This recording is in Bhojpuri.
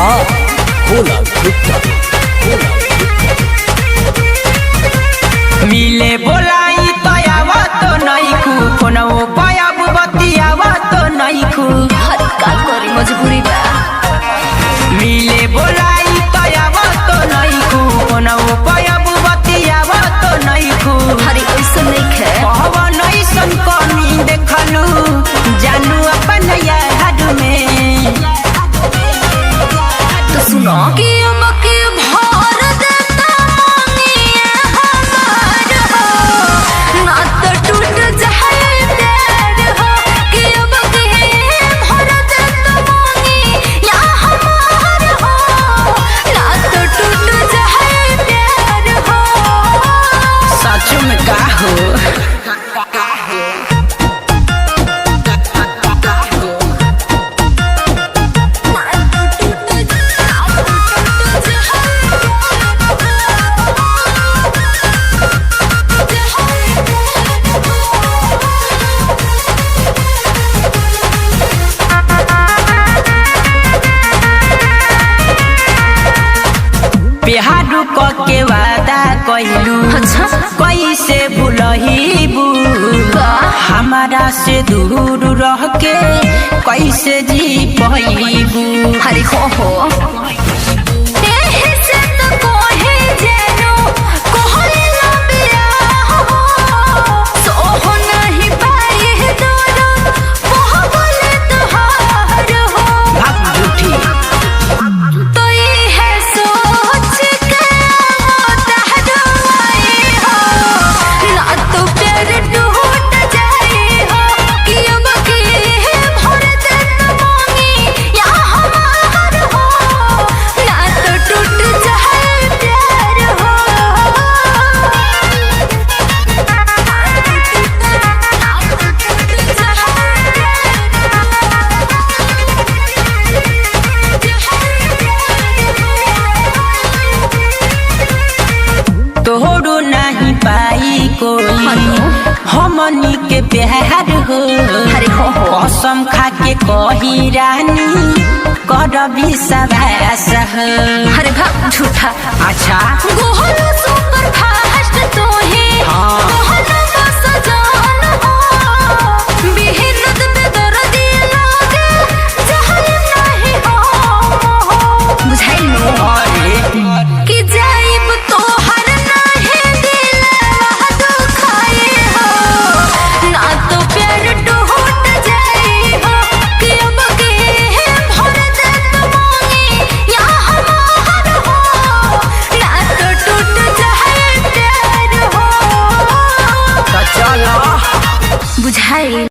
स्टार भोला गुप्ता मिले बोलाई तो आवा तो नहीं खू कोनो पायाब बतियावा तो नहीं खू हर का करी मजबूरी बा। मिले बोलाई तो आवा तो नहीं खू कोनो पायाब बतियावा तो नहीं खू हरी ऐसा नहीं खे कहवा नहीं सन कमी देखलू जानू अपन याद में तो सुनो कि अमके भर देता मांगिए हमार हो ना तो टूट जाए प्यार हो कि अमके भर देता मांगी या हमार हो ना तो टूट जाए प्यार हो। सच में का हो बिहारू के वादा कहलू अच्छा कैसे भूलहीबू हमारा से दूर रह के कैसे जी पहीबू हरी हो एहे से तो कोहे जेनो कोहरे लबिया हो सोहो नहीं पाए दोरो मोह बोले तुहार हो भाग झूठी तो ये है सोच के मोहताज हो ना तो प्यार टूट जाए हो कि अब के भर देता मांगी या हमार हो ना तो टूट जाए प्यार हो। तोहरो नहीं पाई कोई हमनी के प्यार हो हरे हो कसम खा के कही रानी कर विश्वास हो हरे भाग झूठा अच्छा गोहला सुपर